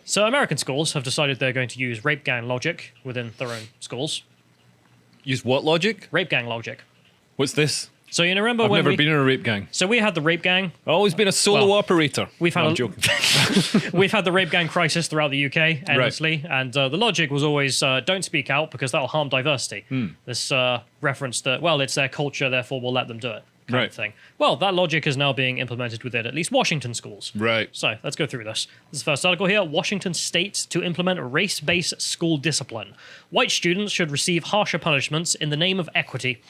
So American schools have decided they're going to use rape gang logic within their own schools. Use what logic? Rape gang logic. What's this? So you remember I've when never been in a rape gang. So we had the rape gang. I've always been a solo operator. We've had No, I'm joking. we've had the rape gang crisis throughout the UK endlessly, and the logic was always don't speak out because that will harm diversity. This reference that, well, it's their culture, therefore we'll let them do it kind of thing. Well, that logic is now being implemented within at least Washington schools. Right. So let's go through this. This is the first article here. Washington State to implement race-based school discipline. White students should receive harsher punishments in the name of equity.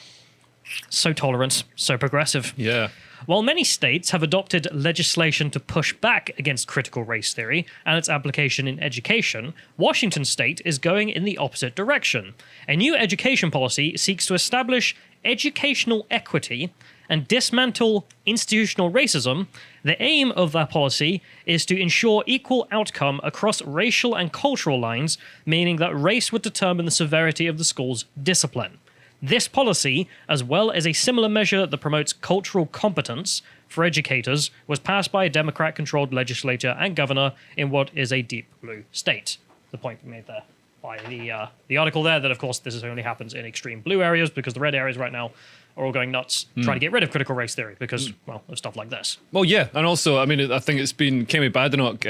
So tolerant, so progressive. Yeah. While many states have adopted legislation to push back against critical race theory and its application in education, Washington State is going in the opposite direction. A new education policy seeks to establish educational equity and dismantle institutional racism. The aim of that policy is to ensure equal outcome across racial and cultural lines, meaning that race would determine the severity of the school's discipline. This policy, as well as a similar measure that promotes cultural competence for educators, was passed by a Democrat-controlled legislature and governor in what is a deep blue state. The point made there by the article there that, of course, this only happens in extreme blue areas because the red areas right now are all going nuts trying to get rid of critical race theory because, well, of stuff like this. Well, yeah, and also, I mean, I think it's been Kemi Badenoch,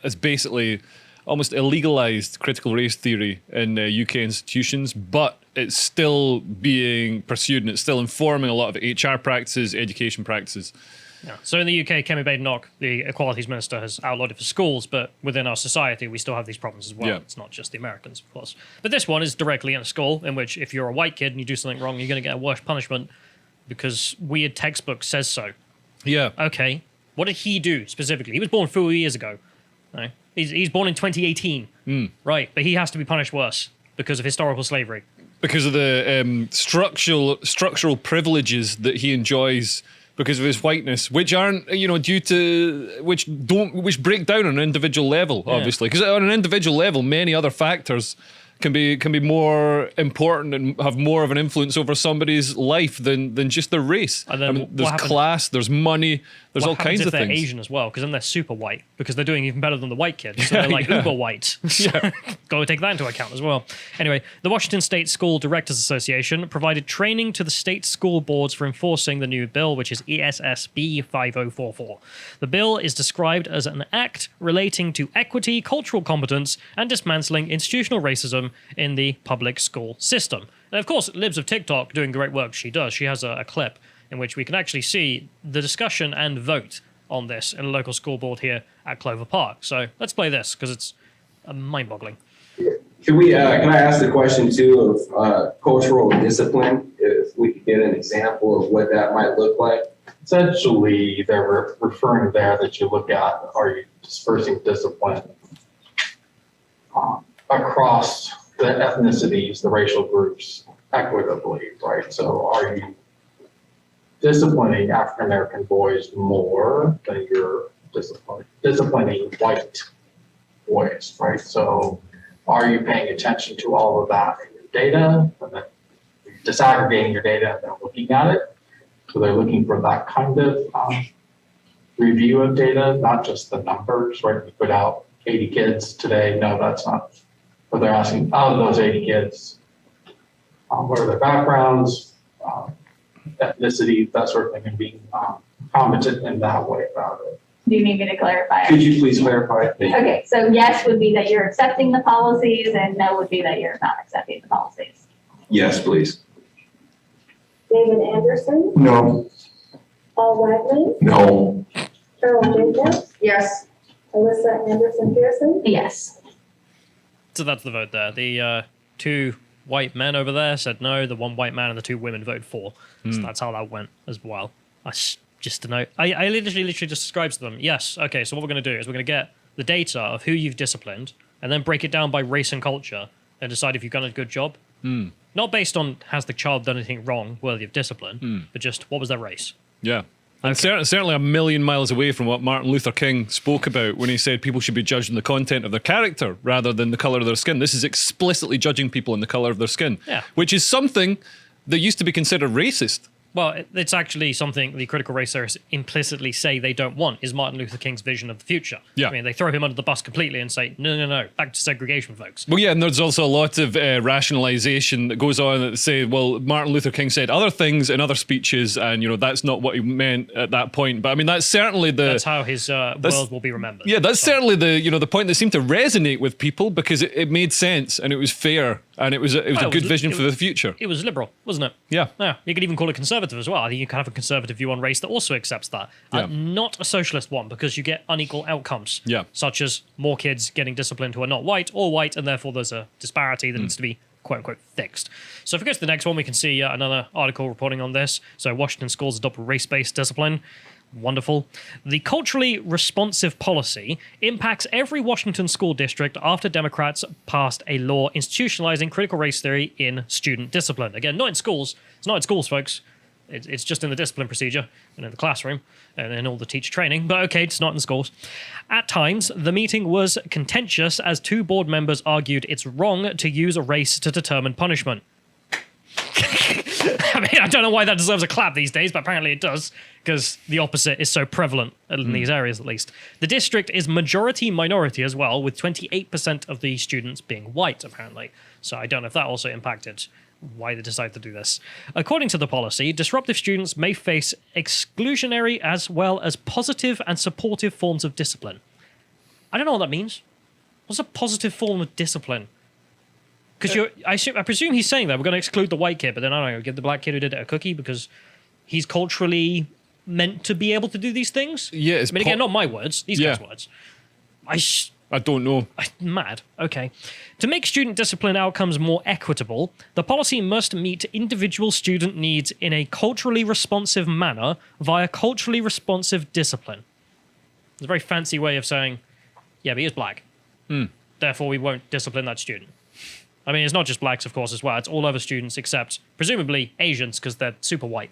has basically almost illegalized critical race theory in UK institutions, but it's still being pursued and it's still informing a lot of HR practices, education practices. Yeah. So in the UK, Kemi Badenoch, the Equalities Minister, has outlawed it for schools, but within our society, we still have these problems as well. Yeah. It's not just the Americans, of course. But this one is directly in a school in which if you're a white kid and you do something wrong, you're going to get a worse punishment because weird textbook says so. Yeah. Okay. What did he do specifically? He was born 4 years ago. No. He's born in 2018. Right. But he has to be punished worse because of historical slavery. Because of the structural privileges that he enjoys because of his whiteness, which aren't, which break down on an individual level, obviously. Because on an individual level, many other factors can be more important and have more of an influence over somebody's life than just their race. And then there's class, there's money, there's all kinds of things. What happens if they're things. Asian as well? Because then they're super white because they're doing even better than the white kids. So they're like uber white. So got to take that into account as well. Anyway, the Washington State School Directors Association provided training to the state school boards for enforcing the new bill, which is ESSB 5044. The bill is described as an act relating to equity, cultural competence, and dismantling institutional racism in the public school system. And of course, Libs of TikTok doing great work. She does. She has a clip in which we can actually see the discussion and vote on this in a local school board here at Clover Park. So let's play this because it's mind-boggling. Can I ask the question too of cultural discipline? If we could get an example of what that might look like. Essentially, they're referring there that you look at, are you dispersing discipline across the ethnicities, the racial groups equitably, right? So are you disciplining African American boys more than you're disciplining white boys, right? So are you paying attention to all of that in your data, and then disaggregating your data and then looking at it? So they're looking for that kind of review of data, not just the numbers, right? We put out 80 kids today. No, that's not what they're asking. Out of those 80 kids, what are their backgrounds? Ethnicity, that sort of thing, and being competent in that way about it. Do you need me to clarify? Could you please clarify? Okay, so yes would be that you're accepting the policies, and no would be that you're not accepting the policies. Yes, please. David Anderson, No. Paul Wagman, No. Cheryl Jacobs, Yes. Alyssa Anderson Pearson, Yes. So that's the vote there. The two white men over there said no. The one white man and the two women voted for. So that's how that went as well. Just to know. I literally just described to them, yes, okay, so what we're going to do is we're going to get the data of who you've disciplined and then break it down by race and culture and decide if you've done a good job. Not based on has the child done anything wrong worthy of discipline, but just what was their race. Yeah. And certainly a million miles away from what Martin Luther King spoke about when he said people should be judged on the content of their character rather than the colour of their skin. This is explicitly judging people on the colour of their skin, which is something that used to be considered racist Well, it's actually something the critical race theorists implicitly say they don't want, is Martin Luther King's vision of the future. Yeah. I mean, they throw him under the bus completely and say, no, back to segregation, folks. Well, yeah, and there's also a lot of rationalization that goes on that say, well, Martin Luther King said other things in other speeches, and, that's not what he meant at that point. But, I mean, that's certainly That's how his world will be remembered. Yeah, that's certainly the point that seemed to resonate with people because it made sense and it was fair and it was a good vision for the future. It was liberal, wasn't it? Yeah. Yeah, you could even call it conservative as well. I think you can have a conservative view on race that also accepts that. Yeah. Not a socialist one, because you get unequal outcomes. Yeah. Such as more kids getting disciplined who are not white or white, and therefore there's a disparity that needs to be quote-unquote fixed. So if we go to the next one, we can see another article reporting on this. So Washington schools adopt race-based discipline. Wonderful. The culturally responsive policy impacts every Washington school district after Democrats passed a law institutionalizing critical race theory in student discipline. Again, not in schools. It's not in schools, folks. It's just in the discipline procedure and in the classroom and in all the teacher training. But okay, it's not in schools. At times, the meeting was contentious as two board members argued it's wrong to use a race to determine punishment. I mean, I don't know why that deserves a clap these days, but apparently it does, because the opposite is so prevalent in these areas, at least. The district is majority-minority as well, with 28% of the students being white, apparently. So I don't know if that also impacted why they decided to do this. According to the policy, disruptive students may face exclusionary as well as positive and supportive forms of discipline. I don't know what that means. What's a positive form of discipline? Because I presume he's saying that we're going to exclude the white kid, but then I don't know, give the black kid who did it a cookie because he's culturally meant to be able to do these things. Yeah, I mean, again, not my words; these guys' words. I don't know. Mad. Okay. To make student discipline outcomes more equitable, the policy must meet individual student needs in a culturally responsive manner via culturally responsive discipline. It's a very fancy way of saying, yeah, but he is black. Therefore, we won't discipline that student. I mean, it's not just blacks, of course, as well. It's all other students except, presumably, Asians, because they're super white.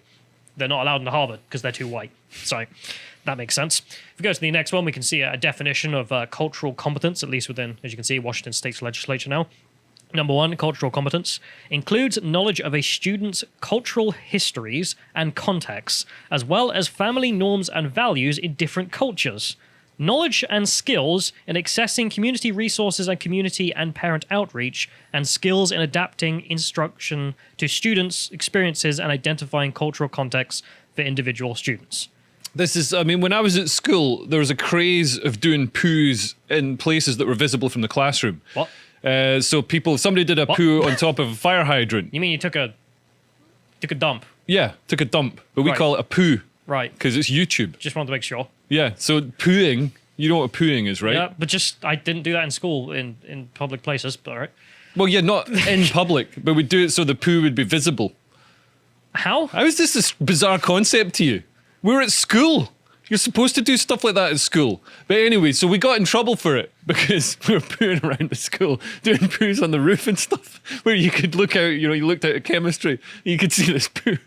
They're not allowed into Harvard because they're too white. So that makes sense. If we go to the next one, we can see a definition of cultural competence, at least within, as you can see, Washington State's legislature now. Number one, cultural competence includes knowledge of a student's cultural histories and contexts, as well as family norms and values in different cultures. Knowledge and skills in accessing community resources and community and parent outreach, and skills in adapting instruction to students' experiences and identifying cultural contexts for individual students. This is, I mean, when I was at school, there was a craze of doing poos in places that were visible from the classroom. What? So somebody did a poo on top of a fire hydrant. You mean you took a dump? Yeah, took a dump, but we Right. call it a poo Right. because it's YouTube. Just wanted to make sure. Yeah, so pooing, you know what pooing is, right? Yeah, but I didn't do that in school in public places, but all right. Well, yeah, not in public, but we do it so the poo would be visible. How? How is this bizarre concept to you? We're at school. You're supposed to do stuff like that at school. But anyway, so we got in trouble for it because we were pooing around the school, doing poos on the roof and stuff, where you could look out, you looked out at chemistry, you could see this poo.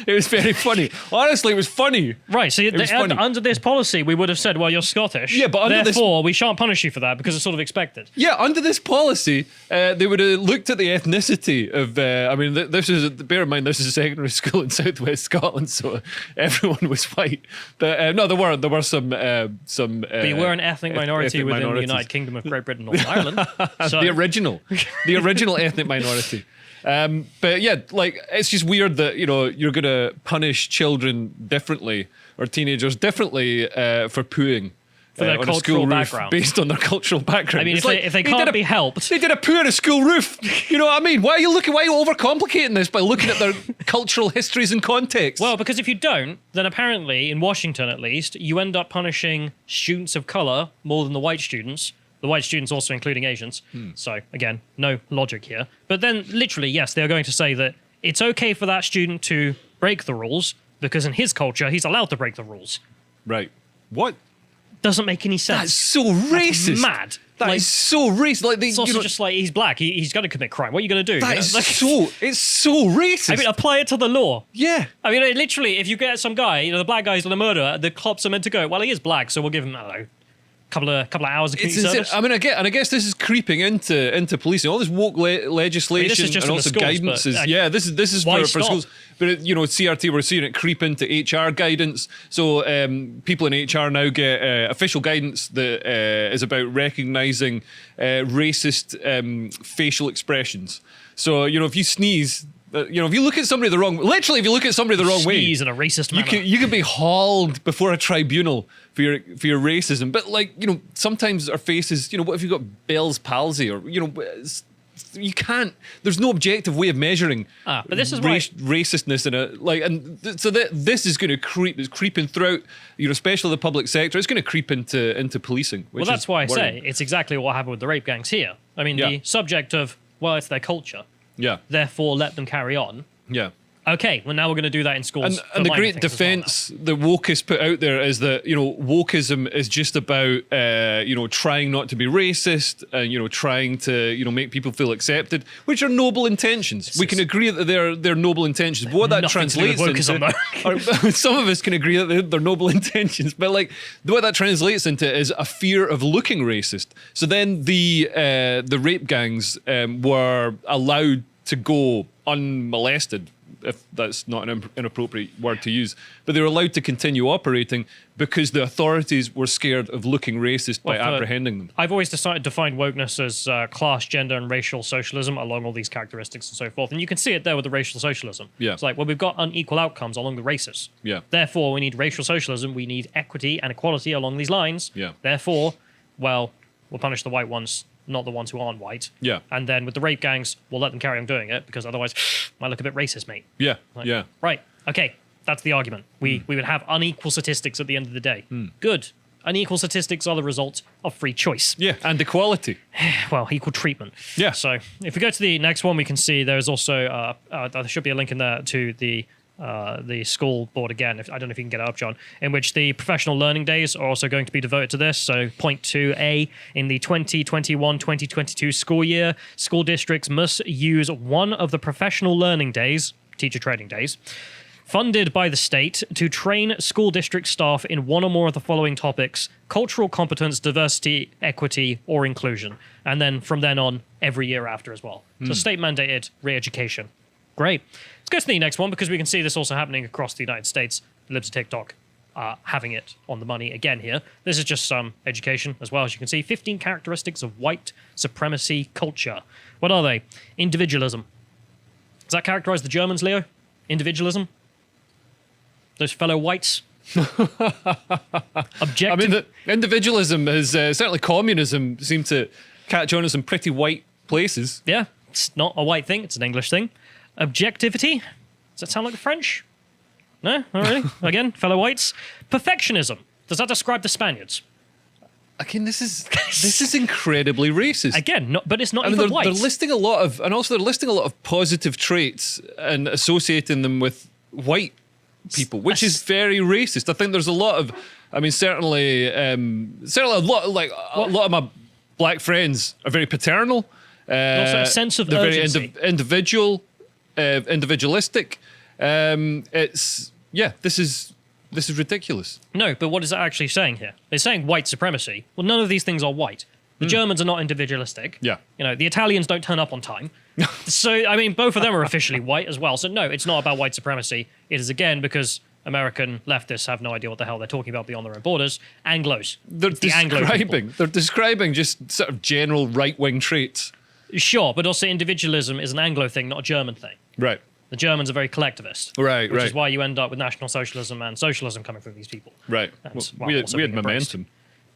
It was very funny. Honestly, it was funny. Right, so was funny. under this policy, we would have said, well, you're Scottish. Yeah, but under this- therefore, we shan't punish you for that because it's sort of expected. Yeah, under this policy, they would have looked at the ethnicity of. I mean, this is. Bear in mind, this is a secondary school in southwest Scotland, so everyone was white. But no, there weren't. There were some. But you were an ethnic minority within the minorities. United Kingdom of Great Britain and Northern Ireland. So, the original ethnic minority. But yeah, like it's just weird that you're gonna punish children differently or teenagers differently for pooing. For their on a school cultural roof background. Based on their cultural background. I mean, It's if they can't be helped. They did a poo on a school roof. You know what I mean? Why are you overcomplicating this by looking at their cultural histories and contexts? Well, because if you don't, then apparently, in Washington at least, you end up punishing students of color more than the white students. The white students also including Asians. So, again, no logic here. But then, literally, yes, they're going to say that it's okay for that student to break the rules because in his culture, he's allowed to break the rules. Right. What? Doesn't make any sense. That's so racist. Mad. That is so racist. Like It's also just like, he's black. He's going to commit crime. What are you going to do? that is Like- it's so racist. I mean, apply it to the law. yeah. I mean, literally, if you get some guy, the black guy's a murderer, the cops are meant to go, well, he is black, so we'll give him, I don't know, couple of hours of community It's insane. service. I mean, I guess this is creeping into policing. All this woke legislation just and in the also schools, guidance but, is this is why for stop? schools. But CRT, we're seeing it creep into HR guidance. So people in HR now get official guidance that is about recognizing racist facial expressions. So if you sneeze. If you look at somebody the wrong, literally, if you look at somebody the wrong way, Sneeze in a racist manner. you can be hauled before a tribunal for your racism. But sometimes our faces, what if you've got Bell's palsy or you can't. There's no objective way of measuring. But this is why racistness so this is going to creep. It's creeping throughout, especially the public sector. It's going to creep into policing. Well, that's why I say it's exactly what happened with the rape gangs here. I mean, the subject of it's their culture. Yeah. Therefore, let them carry on. Yeah. Okay, well, now we're going to do that in schools. And the great defense that woke has put out there is that wokeism is just about trying not to be racist and trying to make people feel accepted, which are noble intentions. We can agree that they're noble intentions, but what that translates into, some of us can agree that they're noble intentions, but what that translates into is a fear of looking racist. So then the rape gangs were allowed to go unmolested, if that's not an inappropriate word to use, but they were allowed to continue operating because the authorities were scared of looking racist by apprehending them. I've always decided to find wokeness as class, gender, and racial socialism along all these characteristics and so forth. And you can see it there with the racial socialism. Yeah. It's we've got unequal outcomes along the races. Yeah. Therefore, we need racial socialism. We need equity and equality along these lines. Yeah. Therefore, we'll punish the white ones, not the ones who aren't white. Yeah. And then with the rape gangs, we'll let them carry on doing it because otherwise, might look a bit racist, mate. Yeah. Yeah. Right. Okay. That's the argument. We would have unequal statistics at the end of the day. Good. Unequal statistics are the result of free choice. Yeah. And equality. Well, equal treatment. Yeah. So if we go to the next one, we can see there's also there should be a link in there to the school board again. I don't know if you can get it up, John, in which the professional learning days are also going to be devoted to this. So point 2A, in the 2021-2022 school year, school districts must use one of the professional learning days, teacher training days, funded by the state to train school district staff in one or more of the following topics: cultural competence, diversity, equity, or inclusion. And then from then on, every year after as well. So state mandated re-education. Great. Let's go to the next one because we can see this also happening across the United States. The libs of TikTok having it on the money again here. This is just some education as well. As you can see, 15 characteristics of white supremacy culture. What are they? Individualism. Does that characterize the Germans, Leo? Individualism? Those fellow whites? Objective. I mean, individualism is certainly communism seemed to catch on in some pretty white places. Yeah, it's not a white thing. It's an English thing. Objectivity. Does that sound like the French? No, not really. Again, fellow whites. Perfectionism. Does that describe the Spaniards? Again, this is incredibly racist. Again, but it's not I mean, even they're whites. listing a lot of, and also they're listing a lot of positive traits and associating them with white people, which is very racist. I think there's a lot of, I mean, certainly a lot of my black friends are very paternal. Also a sense of they're urgency. very individualistic. This is ridiculous. No, but what is it actually saying here? It's saying white supremacy. Well, none of these things are white. The Germans are not individualistic. Yeah. The Italians don't turn up on time. So, I mean, both of them are officially white as well. So, no, it's not about white supremacy. It is, again, because American leftists have no idea what the hell they're talking about beyond their own borders. Anglos. They're describing just sort of general right-wing traits. Sure, but also individualism is an Anglo thing, not a German thing. Right. The Germans are very collectivist. Right, which right. is why you end up with National Socialism and socialism coming from these people. Right. That's Well, we also had being embraced. momentum.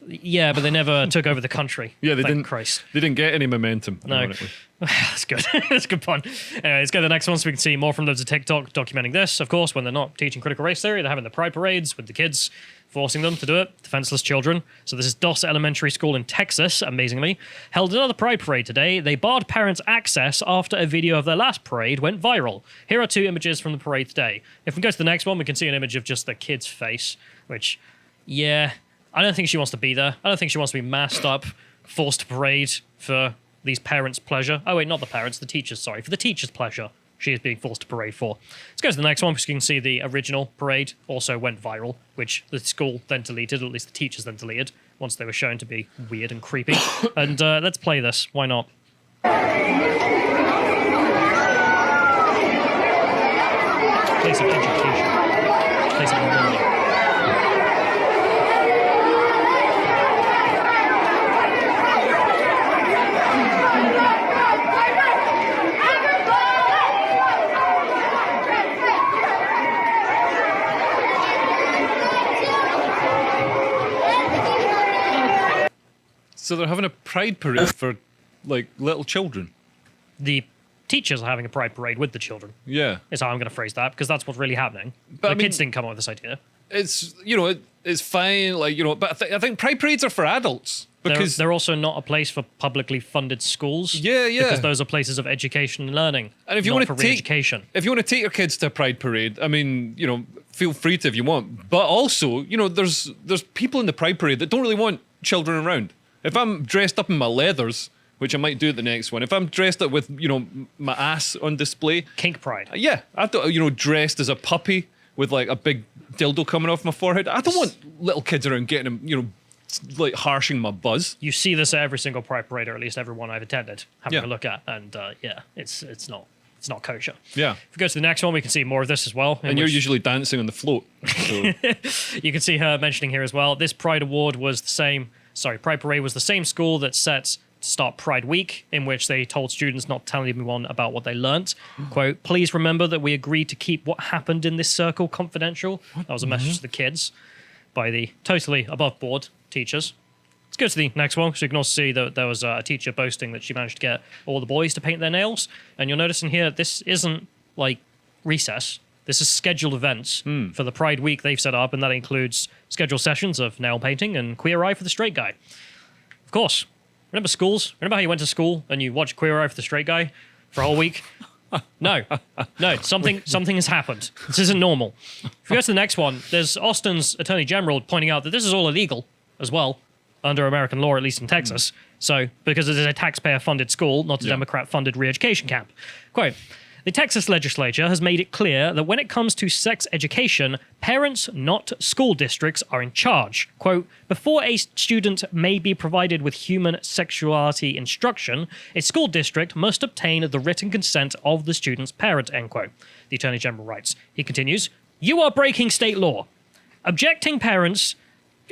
Yeah, but they never took over the country. Yeah, they Thank didn't. Christ. They didn't get any momentum. No. Ironically. That's good. That's a good pun. Anyway, let's go to the next one so we can see more from those of TikTok documenting this. Of course, when they're not teaching critical race theory, they're having the pride parades with the kids, forcing them to do it, defenseless children. So this is Doss Elementary School in Texas, amazingly. Held another pride parade today. They barred parents access after a video of their last parade went viral. Here are two images from the parade today. If we go to the next one, we can see an image of just the kid's face, which, yeah, I don't think she wants to be there. I don't think she wants to be masked up, forced to parade for these parents' pleasure. Oh, wait, not the parents, the teachers, sorry. For the teachers' pleasure, she is being forced to parade for. Let's go to the next one, because you can see the original parade also went viral, which the school then deleted, or at least the teachers then deleted. once they were shown to be weird and creepy. And let's play this. Why not? Place of education. Place of learning. So they're having a pride parade for, like, little children. The teachers are having a pride parade with the children. Yeah. Is how I'm going to phrase that, because that's what's really happening. But the I mean- kids didn't come up with this idea. It's, you know, it's fine, like, you know, but I think pride parades are for adults. Because They're also not a place for publicly funded schools. Yeah, yeah. Because those are places of education and learning. And if you not want for to take, re-education. if you want to take your kids to a pride parade, I mean, you know, feel free to if you want. But also, you know, there's people in the pride parade that don't really want children around. If I'm dressed up in my leathers, which I might do at the next one, if I'm dressed up with, you know, my ass on display, Kink pride. yeah, I don't, you know, dressed as a puppy with like a big dildo coming off my forehead. I don't want little kids around getting them, you know, like harshing my buzz. You see this at every single pride parade, or at least every one I've attended, having Yeah. a look at. And yeah, it's not kosher. Yeah. If we go to the next one, we can see more of this as well. in And you're which usually dancing on the float. So. You can see her mentioning here as well. This Pride Award was the same. Sorry, Pride Parade was the same school that set to start Pride Week, in which they told students not to tell anyone about what they learnt. Quote, please remember that we agreed to keep what happened in this circle confidential. That was a message to the kids by the totally above board teachers. Let's go to the next one, so you can also see that there was a teacher boasting that she managed to get all the boys to paint their nails. And you'll notice in here, this isn't like recess. This is scheduled events for the Pride Week they've set up, and that includes scheduled sessions of nail painting and Queer Eye for the Straight Guy. Of course. Remember schools? Remember how you went to school and you watched Queer Eye for the Straight Guy for a whole week? No, something has happened. This isn't normal. If we go to the next one, there's Austin's Attorney General pointing out that this is all illegal as well, under American law, at least in Texas. So, because it is a taxpayer-funded school, not a Democrat-funded re-education camp. Quote, the Texas legislature has made it clear that when it comes to sex education, parents, not school districts, are in charge. Quote, before a student may be provided with human sexuality instruction, a school district must obtain the written consent of the student's parent, end quote. The Attorney General writes. He continues, you are breaking state law. Objecting parents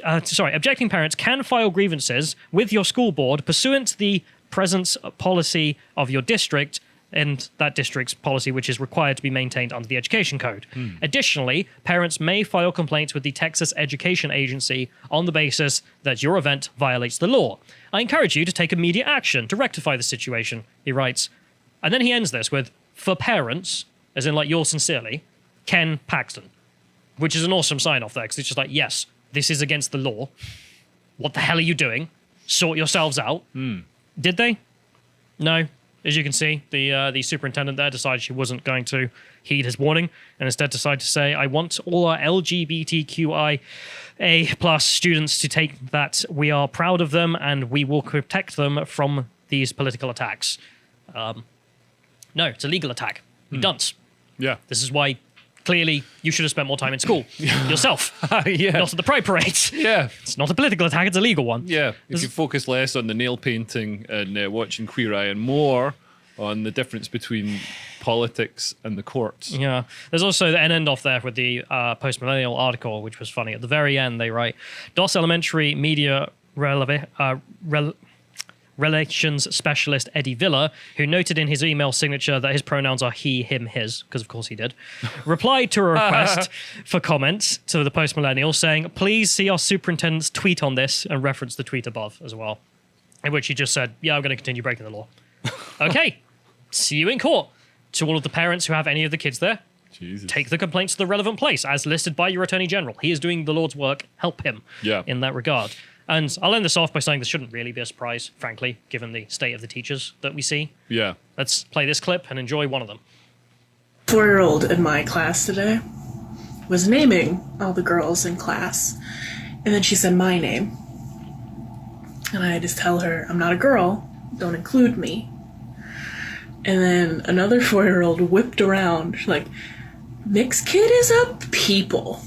can file grievances with your school board pursuant to the presence policy of your district and that district's policy, which is required to be maintained under the Education Code. Additionally, parents may file complaints with the Texas Education Agency on the basis that your event violates the law. I encourage you to take immediate action to rectify the situation, he writes. And then he ends this with, for parents, as in like yours sincerely, Ken Paxton, which is an awesome sign-off there, because it's just like, yes, this is against the law. What the hell are you doing? Sort yourselves out. Did they? No. As you can see, the superintendent there decided she wasn't going to heed his warning and instead decided to say, I want all our LGBTQIA plus students to take that. We are proud of them and we will protect them from these political attacks. No, it's a legal attack. You dunce. Yeah. This is why clearly you should have spent more time in school yourself. Yeah. Not at the pride parades. Yeah. It's not a political attack, it's a legal one. Yeah. If you focus less on the nail painting and watching Queer Eye and more on the difference between politics and the courts. Yeah. There's also the end off there with the post-millennial article, which was funny. At the very end, they write, DOS Elementary Media Relations Specialist Eddie Villa, who noted in his email signature that his pronouns are he, him, his, because of course he did, replied to a request for comments to the post-millennial saying, please see our superintendent's tweet on this, and reference the tweet above as well, in which he just said, yeah, I'm going to continue breaking the law. Okay, see you in court. To all of the parents who have any of the kids there, Jesus. take the complaints to the relevant place, as listed by your Attorney General. He is doing the Lord's work. Help him in that regard. And I'll end this off by saying this shouldn't really be a surprise, frankly, given the state of the teachers that we see. Yeah. Let's play this clip and enjoy one of them. 4-year-old in my class today was naming all the girls in class, and then she said my name. And I had to tell her, I'm not a girl, don't include me. And then another 4-year-old whipped around, like, mixed kid is a people.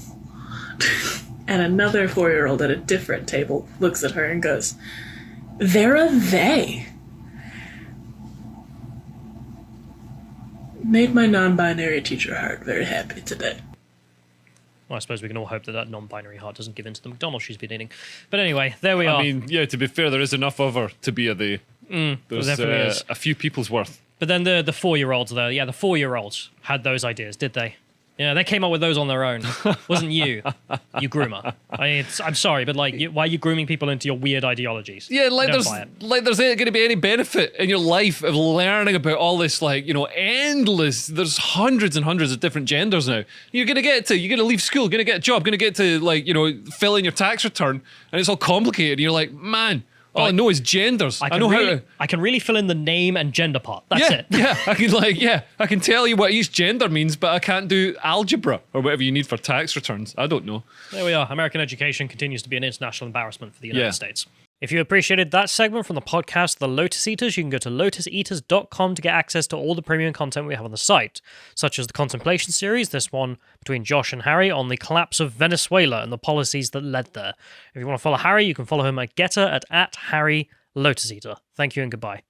And another 4-year-old at a different table looks at her and goes, "They're a they." Made my non-binary teacher heart very happy today. Well, I suppose we can all hope that non-binary heart doesn't give in to the McDonald's she's been eating. But anyway, there we are. I mean, yeah, to be fair, there is enough of her to be a they. There's definitely is. a few people's worth. But then the 4-year-olds, though, yeah, the 4-year-olds had those ideas, did they? Yeah, they came up with those on their own. Wasn't you groomer. I'm sorry, but like, why are you grooming people into your weird ideologies? Yeah, like Don't buy it. there's going to be any benefit in your life of learning about all this, like, you know, endless. There's hundreds and hundreds of different genders now. You're going to leave school, going to get a job, going to get to, like, you know, fill in your tax return, and it's all complicated. And you're like, man, all I know is genders. I know how to. I can really fill in the name and gender part. That's it. Yeah, I can tell you what each gender means, but I can't do algebra or whatever you need for tax returns. I don't know. There we are. American education continues to be an international embarrassment for the United States. If you appreciated that segment from the podcast, The Lotus Eaters, you can go to lotuseaters.com to get access to all the premium content we have on the site, such as the Contemplation series, this one between Josh and Harry on the collapse of Venezuela and the policies that led there. If you want to follow Harry, you can follow him at Getter at Harry Lotus Eater. Thank you and goodbye.